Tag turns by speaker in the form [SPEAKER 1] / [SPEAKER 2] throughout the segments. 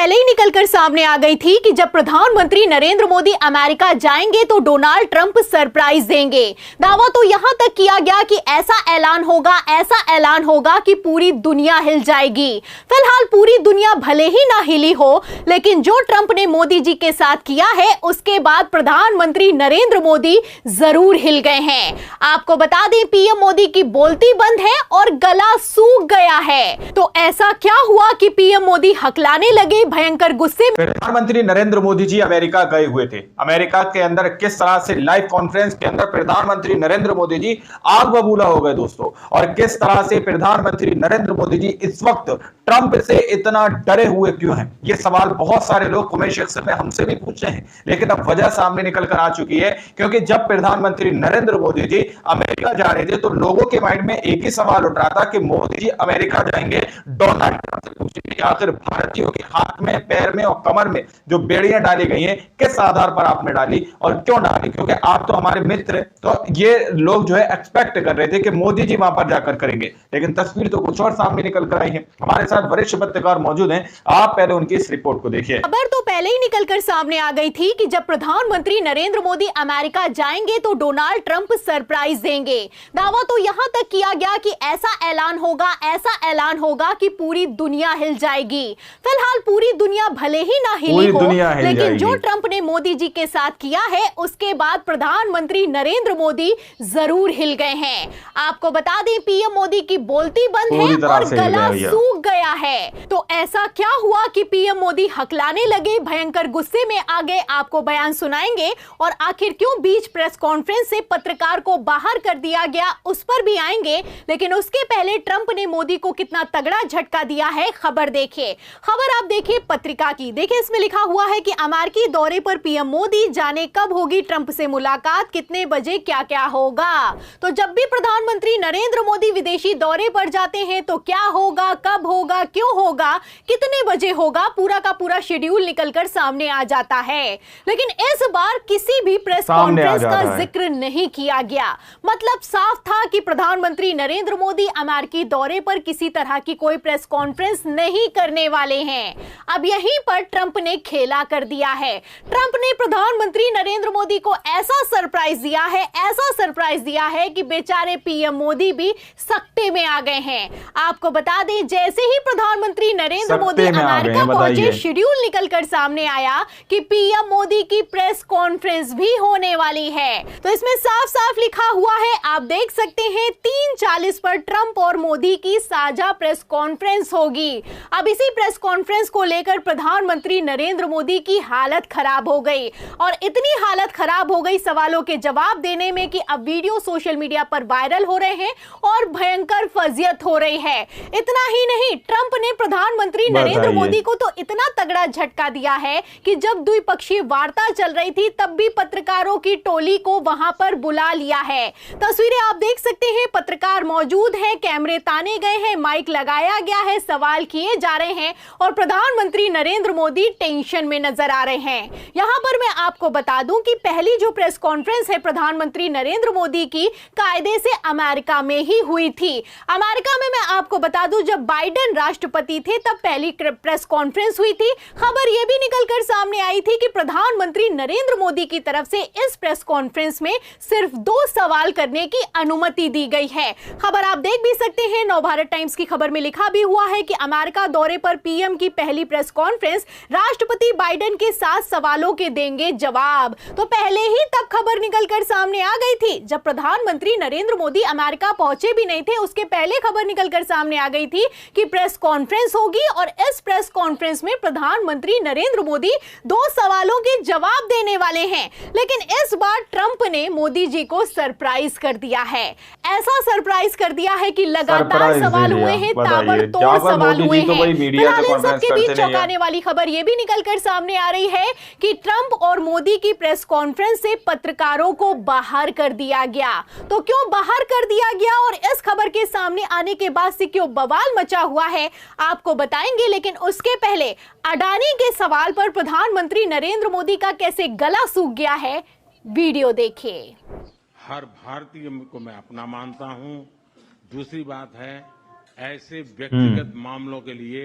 [SPEAKER 1] पहले ही निकलकर सामने आ गई थी कि जब प्रधानमंत्री नरेंद्र मोदी अमेरिका जाएंगे तो डोनाल्ड ट्रंप सरप्राइज देंगे। दावा तो यहां तक किया गया कि ऐसा ऐलान होगा कि पूरी दुनिया हिल जाएगी। फिलहाल पूरी दुनिया भले ही ना हिली हो, लेकिन जो ट्रंप ने मोदी जी के साथ किया है उसके बाद प्रधानमंत्री नरेंद्र मोदी जरूर हिल गए हैं। आपको बता दें, पीएम मोदी की बोलती बंद है और गला सूख गया है। तो ऐसा क्या हुआ कि पीएम मोदी हकलाने लगे भयंकर गुस्से में?
[SPEAKER 2] प्रधानमंत्री नरेंद्र मोदी जी अमेरिका गए हुए थे। अमेरिका के अंदर किस तरह से लाइव कॉन्फ्रेंस के अंदर प्रधानमंत्री नरेंद्र मोदी जी आग बबूला हो गए दोस्तों, और किस तरह से प्रधानमंत्री नरेंद्र मोदी जी इस वक्त ट्रंप से इतना डरे हुए क्यों हैं? ये सवाल बहुत सारे लोग कमेंट सेक्शन में हमसे भी पूछ रहे हैं, लेकिन अब वजह सामने निकल कर आ चुकी है। क्योंकि जब प्रधानमंत्री नरेंद्र मोदी जी अमेरिका जा रहे थे तो लोगों के माइंड में एक ही सवाल उठ रहा था कि मोदी जी अमेरिका जाएंगे, डोनाल्ड ट्रंप से पूछेंगे आखिर भारतीयों के हाथ में, पैर में और कमर में जो बेड़ियां डाली गई हैं किस आधार पर आपने डाली और क्यों डाली? क्योंकि आप तो हमारे मित्र, तो ये लोग जो है एक्सपेक्ट कर रहे थे कि मोदी जी वहां पर जाकर करेंगे, लेकिन तस्वीर तो कुछ और सामने निकल कर आई है। हमारे साथ वरिष्ठ पत्रकार मौजूद हैं, आप पहले उनकी इस रिपोर्ट को देखिए।
[SPEAKER 1] खबर तो पहले ही निकलकर सामने आ गई थी कि जब प्रधानमंत्री नरेंद्र मोदी अमेरिका जाएंगे तो डोनाल्ड ट्रंप सरप्राइज देंगे। दावा तो यहां तक किया गया कि ऐसा ऐलान होगा कि पूरी दुनिया हिल जाएगी। फिलहाल पूरी दुनिया भले ही ना हिली हो, लेकिन जो ट्रंप ने मोदी जी के साथ किया है उसके बाद प्रधानमंत्री नरेंद्र मोदी जरूर हिल गए हैं। आपको बता दें, पीएम मोदी की बोलती बंद है और गला सूख गया है। तो ऐसा क्या हुआ कि पीएम मोदी हकलाने लगे, भयंकर गुस्से में आ गए? आपको बयान सुनाएंगे, और आखिर क्यों बीच प्रेस कॉन्फ्रेंस से पत्रकार को बाहर कर दिया गया उस पर भी आएंगे। लेकिन उसके पहले ट्रंप ने मोदी को कितना तगड़ा झटका दिया है, खबर देखिए। खबर आप देखिए पत्रिका की, देखिए इसमें लिखा हुआ है कि अमेरिकी दौरे पर पीएम मोदी, जाने कब होगी ट्रंप से मुलाकात, कितने बजे क्या क्या होगा। तो जब भी प्रधानमंत्री नरेंद्र मोदी विदेशी दौरे पर जाते हैं तो क्या होगा, कब होगा, क्यों होगा, कितने बजे होगा, पूरा का पूरा शेड्यूल निकलकर सामने आ जाता है। लेकिन इस बार किसी भी प्रेस कॉन्फ्रेंस का जिक्र नहीं किया गया। मतलब साफ था कि प्रधानमंत्री नरेंद्र मोदी अमेरिकी दौरे पर किसी तरह की कोई प्रेस कॉन्फ्रेंस नहीं करने वाले हैं। अब यहीं पर ट्रंप ने खेला कर दिया है। ट्रंप ने प्रधानमंत्री नरेंद्र मोदी को ऐसा सरप्राइज दिया है कि बेचारे पीएम मोदी भी सख्ते में आ गए हैं। आपको बता दें, जैसे ही प्रधानमंत्री नरेंद्र मोदी अमेरिका पहुंचे, शेड्यूल निकलकर सामने आया कि पीएम मोदी की प्रेस कॉन्फ्रेंस भी होने वाली है। तो इसमें साफ साफ लिखा हुआ है, आप देख सकते हैं, 3:40 पर ट्रंप और मोदी की साझा प्रेस कॉन्फ्रेंस होगी। अब इसी प्रेस कॉन्फ्रेंस को लेकर प्रधानमंत्री नरेंद्र मोदी की हालत खराब हो गई, और इतनी हालत खराब हो गई सवालों के जवाब देने में कि अब वीडियो सोशल मीडिया पर वायरल हो रहे हैं और भयंकर फजियत हो रही है। इतना ही नहीं, ट्रंप ने प्रधानमंत्री नरेंद्र मोदी को तो इतना तगड़ा झटका दिया है कि जब द्विपक्षीय वार्ता चल रही थी तब भी पत्रकारों की टोली को वहां पर बुला लिया है। तस्वीरें आप देख सकते हैं, पत्रकार मौजूद हैं, कैमरे ताने गए हैं, माइक लगाया गया है, सवाल किए जा रहे हैं, और प्रधानमंत्री नरेंद्र मोदी टेंशन में नजर आ रहे हैं। यहां पर मैं आपको बता दूं कि पहली जो प्रेस कॉन्फ्रेंस है प्रधानमंत्री नरेंद्र मोदी की, कायदे से अमेरिका में ही हुई थी। अमेरिका में मैं आपको बता दूं, जब बाइडेन राष्ट्रपति थे तब पहली प्रेस कॉन्फ्रेंस हुई थी। खबर यह भी निकलकर सामने आई थी कि प्रधानमंत्री नरेंद्र मोदी की तरफ से इस प्रेस कॉन्फ्रेंस में सिर्फ 2 सवाल करने की अनुमति दी गई है। खबर आप देख भी सकते हैं, नवभारत टाइम्स की खबर में लिखा भी हुआ है कि अमेरिका दौरे पर पीएम की पहली प्रेस कॉन्फ्रेंस, राष्ट्रपति बाइडेन के साथ सवालों के देंगे जवाब। तो पहले ही तक खबर निकलकर सामने आ गई थी, जब प्रधानमंत्री नरेंद्र मोदी अमेरिका पहुंचे भी नहीं थे उसके पहले खबर निकलकर सामने आ गई थी कि प्रेस कॉन्फ्रेंस होगी, और इस प्रेस कॉन्फ्रेंस में प्रधानमंत्री नरेंद्र मोदी 2 सवालों के जवाब देने वाले हैं। लेकिन इस बार ट्रंप ने मोदी जी को सरप्राइज कर दिया है। ऐसा सरप्राइज कर दिया है कि लगातार सवाल हुए हैं, ताबड़तोड़ सवाल हुए हैं। फिलहाल इन सबके बीच चौंकाने वाली खबर यह भी निकलकर सामने आ रही है कि ट्रंप और मोदी की प्रेस कॉन्फ्रेंस से पत्रकारों को बाहर कर दिया गया। तो क्यों बाहर कर दिया गया और इस खबर के सामने आने के बाद से क्यों बवाल मचा हुआ है, आपको बताएंगे। लेकिन उसके पहले अडानी के सवाल पर प्रधानमंत्री नरेंद्र मोदी का कैसे गला सूख गया है, वीडियो देखिए।
[SPEAKER 3] हर भारतीय को मैं अपना मानता हूं। दूसरी बात है, ऐसे व्यक्तिगत मामलों के लिए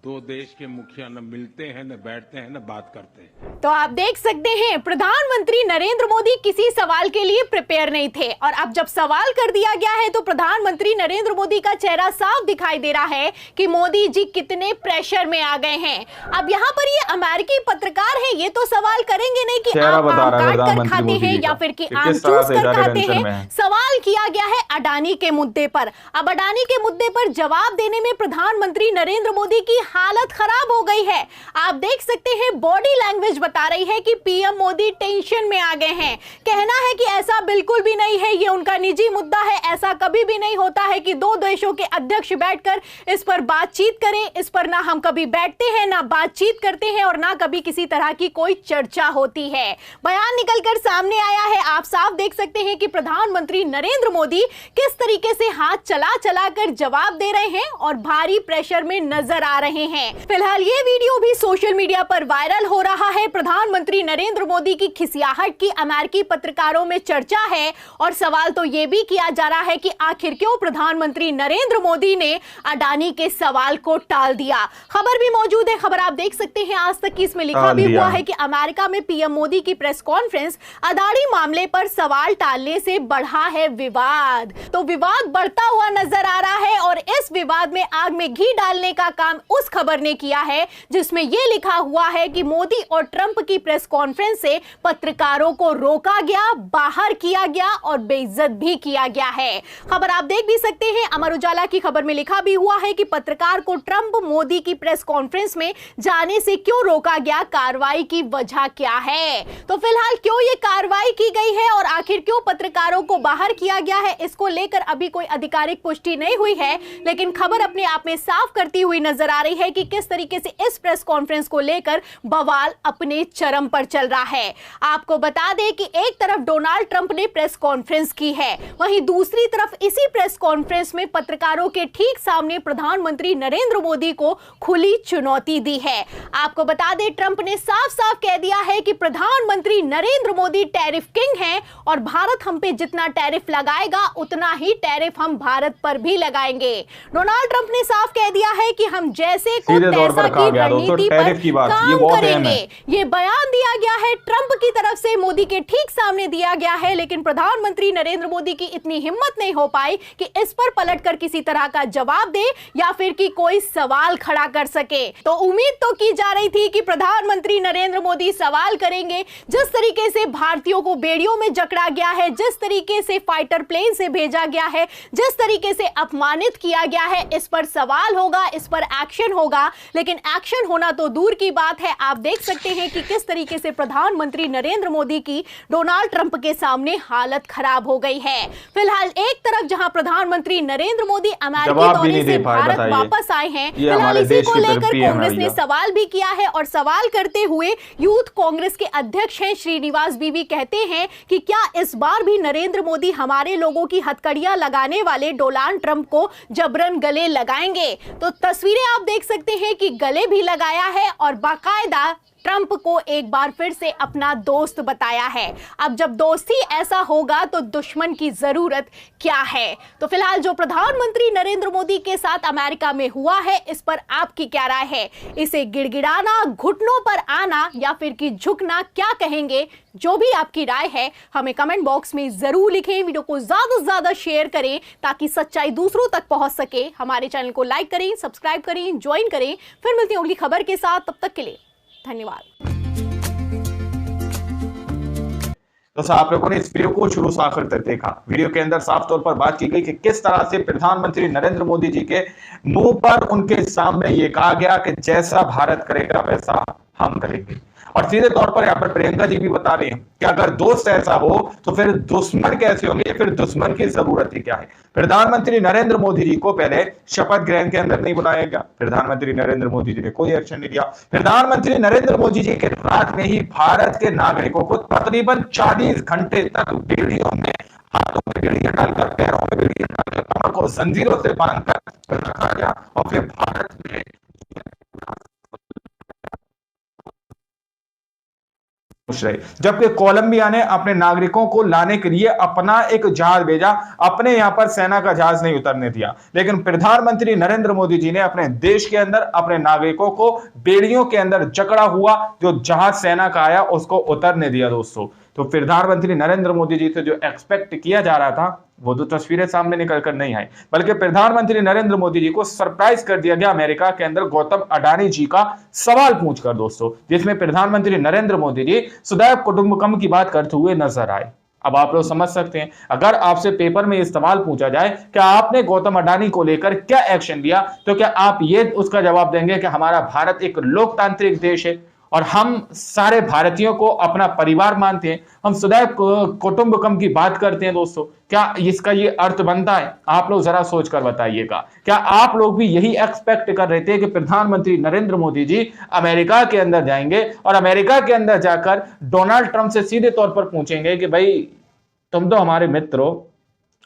[SPEAKER 3] दो देश के मुखिया न मिलते हैं, न बैठते हैं, न बात करते हैं।
[SPEAKER 1] तो आप देख सकते हैं प्रधानमंत्री नरेंद्र मोदी किसी सवाल के लिए प्रिपेयर नहीं थे, और अब जब सवाल कर दिया गया है तो प्रधानमंत्री नरेंद्र मोदी का चेहरा साफ दिखाई दे रहा है कि मोदी जी कितने प्रेशर में आ गए हैं। अब यहाँ पर ये अमेरिकी पत्रकार हैं, ये तो सवाल करेंगे नहीं कि आप आम काट कर खाते हैं या फिर कि आम चूस कर खाते हैं। सवाल किया गया है अडानी के मुद्दे पर। अब अडानी के मुद्दे पर जवाब देने में प्रधानमंत्री नरेंद्र मोदी की हालत खराब हो गई है। आप देख सकते हैं बॉडी लैंग्वेज बता रही है कि पीएम मोदी टेंशन में आ गए हैं। कहना है कि ऐसा बिल्कुल भी नहीं है, ये उनका निजी मुद्दा है, ऐसा कभी भी नहीं होता है कि दो देशों के अध्यक्ष बैठकर इस पर बातचीत करें। इस पर ना हम कभी बैठते हैं, ना बातचीत करते हैं, और ना कभी किसी तरह की कोई चर्चा होती है। बयान निकलकर सामने आया है। आप साफ देख सकते हैं कि प्रधानमंत्री नरेंद्र मोदी किस तरीके से हाथ चला चला कर जवाब दे रहे हैं और भारी प्रेशर में नजर आ रहे हैं। फिलहाल ये वीडियो भी सोशल मीडिया पर वायरल हो रहा है। प्रधानमंत्री नरेंद्र मोदी की खिसियाहट की अमेरिकी पत्रकारों में चर्चा है, और सवाल तो यह भी किया जा रहा है कि आखिर क्यों प्रधानमंत्री नरेंद्र मोदी ने अडानी के सवाल को टाल दिया। खबर भी मौजूद है, खबर आप देख सकते हैं आज तक की। इसमें लिखा भी हुआ है कि अमेरिका में पीएम मोदी की प्रेस कॉन्फ्रेंस, अडानी मामले पर सवाल टालने से बढ़ा है विवाद। तो विवाद बढ़ता हुआ नजर आ रहा है, और इस विवाद में आग में घी डालने का काम उस खबर ने किया है जिसमें यह लिखा हुआ है कि मोदी और ट्रंप की प्रेस कॉन्फ्रेंस से पत्रकारों को रोका गया, बाहर किया गया और बेइज्जत भी किया गया है। खबर आप देख भी सकते हैं। अमर उजाला की खबर में लिखा भी हुआ है कि पत्रकार को ट्रंप मोदी की प्रेस कॉन्फ्रेंस में जाने से क्यों रोका गया, कार्रवाई की वजह क्या है। तो फिलहाल क्यों यह कार्रवाई की गई है और आखिर क्यों पत्रकारों को बाहर किया गया है, इसको लेकर अभी कोई आधिकारिक पुष्टि नहीं हुई है, लेकिन खबर अपने आप में साफ करती हुई नजर आ रही है कि किस तरीके से इस प्रेस कॉन्फ्रेंस को लेकर बवाल अपने चरम पर चल रहा है। आपको बता दें कि एक तरफ डोनाल्ड ट्रंप ने प्रेस कॉन्फ्रेंस की है, वहीं दूसरी तरफ इसी प्रेस कॉन्फ्रेंस में पत्रकारों के ठीक सामने प्रधानमंत्री नरेंद्र मोदी को खुली चुनौती दी है। आपको बता दें ट्रंप ने साफ साफ कह दिया है कि प्रधानमंत्री नरेंद्र मोदी टैरिफ किंग हैं, और भारत हम पे जितना टैरिफ लगाएगा उतना ही टैरिफ हम भारत पर भी लगाएंगे। डोनाल्ड ट्रंप ने साफ कह दिया है कि हम जैसे को तैसा की रणनीति पर काम करेंगे। ये बयान दिया गया है ट्रंप की तरफ से, मोदी के ठीक सामने दिया गया है, लेकिन प्रधानमंत्री नरेंद्र मोदी की इतनी हिम्मत नहीं हो पाई कि इस पर पलटकर किसी तरह का जवाब दे या फिर कि कोई सवाल खड़ा कर सके। तो उम्मीद तो की जा रही थी कि प्रधानमंत्री नरेंद्र मोदी सवाल करेंगे। जिस तरीके से भारतीयों को बेड़ियों में जकड़ा गया है, जिस तरीके से फाइटर प्लेन से भेजा गया है, जिस तरीके से अपमानित किया गया है, इस पर सवाल होगा, इस पर एक्शन होगा। लेकिन एक्शन होना तो दूर की बात है। आप देख सकते हैं कि किस तरीके से प्रधानमंत्री नरेंद्र मोदी की डोनाल्ड ट्रंप के सामने हालत खराब हो गई है। फिलहाल एक तरफ जहां प्रधानमंत्री नरेंद्र मोदी अमेरिकी दौरे से भारत वापस आए हैं, फिलहाल इसी को लेकर कांग्रेस ने सवाल भी किया है, और सवाल करते हुए यूथ कांग्रेस के अध्यक्ष हैं श्रीनिवास बीवी कहते हैं कि क्या इस बार भी नरेंद्र मोदी हमारे लोगों की हथकड़ियां लगाने वाले डोनाल्ड ट्रंप को जबरन गले लगाएंगे। तो तस्वीरें आप देख सकते हैं कि गले भी लगाया है और बाकायदा ट्रंप को एक बार फिर से अपना दोस्त बताया है। अब जब दोस्ती ऐसा होगा तो दुश्मन की जरूरत क्या है। तो फिलहाल जो प्रधानमंत्री नरेंद्र मोदी के साथ अमेरिका में हुआ है, इस पर आपकी क्या राय है? इसे गिड़गिड़ाना, घुटनों पर आना या फिर कि झुकना, क्या कहेंगे? जो भी आपकी राय है हमें कमेंट बॉक्स में जरूर लिखें। वीडियो को ज्यादा से ज्यादा शेयर करें ताकि सच्चाई दूसरों तक पहुंच सके। हमारे चैनल को लाइक करें, सब्सक्राइब करें, ज्वाइन करें। फिर मिलती हूं अगली खबर के साथ, तब तक के लिए धन्यवाद।
[SPEAKER 2] तो आप लोगों ने इस वीडियो को शुरू से आखिर तक देखा। वीडियो के अंदर साफ तौर पर बात की गई कि किस तरह से प्रधानमंत्री नरेंद्र मोदी जी के मुंह पर उनके सामने ये कहा गया कि जैसा भारत करेगा वैसा हम करेंगे। और सीधे तौर पर यहाँ पर प्रियंका जी भी बता रहे हैं कि अगर दोस्त ऐसा हो तो फिर दुश्मन कैसे होंगे, फिर दुश्मन की जरूरत ही क्या है। प्रधानमंत्री नरेंद्र मोदी जी को पहले शपथ ग्रहण के अंदर नहीं बुलाया गया, प्रधानमंत्री नरेंद्र मोदी जी ने कोई एक्शन नहीं लिया। प्रधानमंत्री नरेंद्र मोदी जी के रात में ही भारत के नागरिकों को तकरीबन 40 घंटे तक बेड़ियों में, हाथों में बेड़ियां डालकर, पैरों में बेड़ियां डालकर, कमर को जंजीरों से बांधकर रखा गया और फिर भारत में जबकि कोलंबिया ने अपने नागरिकों को लाने के लिए अपना एक जहाज भेजा, अपने यहां पर सेना का जहाज नहीं उतरने दिया। लेकिन प्रधानमंत्री नरेंद्र मोदी जी ने अपने देश के अंदर अपने नागरिकों को बेड़ियों के अंदर जकड़ा हुआ जो जहाज सेना का आया उसको उतरने दिया दोस्तों। तो प्रधानमंत्री नरेंद्र मोदी जी से जो एक्सपेक्ट किया जा रहा था वो तो तस्वीरें सामने निकल कर नहीं आई, बल्कि प्रधानमंत्री नरेंद्र मोदी जी को सरप्राइज कर दिया गया अमेरिका के अंदर गौतम अडानी जी का सवाल पूछकर दोस्तों, जिसमें प्रधानमंत्री नरेंद्र मोदी जी सदैव कुटुंबकम की बात करते हुए नजर आए। अब आप लोग समझ सकते हैं, अगर आपसे पेपर में इस सवाल पूछा जाए कि आपने गौतम अडानी को लेकर क्या एक्शन लिया, तो क्या आप ये उसका जवाब देंगे कि हमारा भारत एक लोकतांत्रिक देश है और हम सारे भारतीयों को अपना परिवार मानते हैं, हम सदैव कुटुंबकम की बात करते हैं दोस्तों। क्या इसका ये अर्थ बनता है? आप लोग जरा सोचकर बताइएगा। क्या आप लोग भी यही एक्सपेक्ट कर रहे थे कि प्रधानमंत्री नरेंद्र मोदी जी अमेरिका के अंदर जाएंगे और अमेरिका के अंदर जाकर डोनाल्ड ट्रंप से सीधे तौर पर पूछेंगे कि भाई तुम तो हमारे मित्र हो,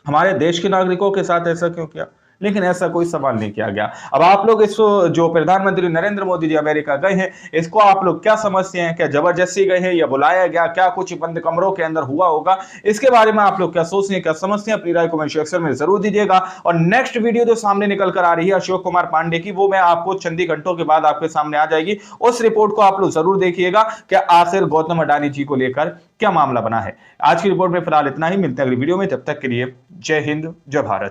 [SPEAKER 2] हमारे देश के नागरिकों के साथ ऐसा क्यों किया? लेकिन ऐसा कोई सवाल नहीं किया गया। अब आप लोग इसको, जो प्रधानमंत्री नरेंद्र मोदी जी अमेरिका गए हैं, इसको आप लोग क्या समझते हैं? क्या जबरदस्ती गए हैं या बुलाया गया? क्या कुछ बंद कमरों के अंदर हुआ होगा? इसके बारे में आप लोग क्या सोचते हैं, क्या समझते हैं? अपनी राय कमेंट सेक्शन में जरूर दीजिएगा। और नेक्स्ट वीडियो जो सामने निकल कर आ रही है अशोक कुमार पांडे की, वो मैं आपको चंद ही घंटों के बाद आपके सामने आ जाएगी। उस रिपोर्ट को आप लोग जरूर देखिएगा कि आखिर गौतम अडानी जी को लेकर क्या मामला बना है। आज की रिपोर्ट में फिलहाल इतना ही, मिलते हैं अगली वीडियो में। तब तक के लिए जय हिंद, जय भारत।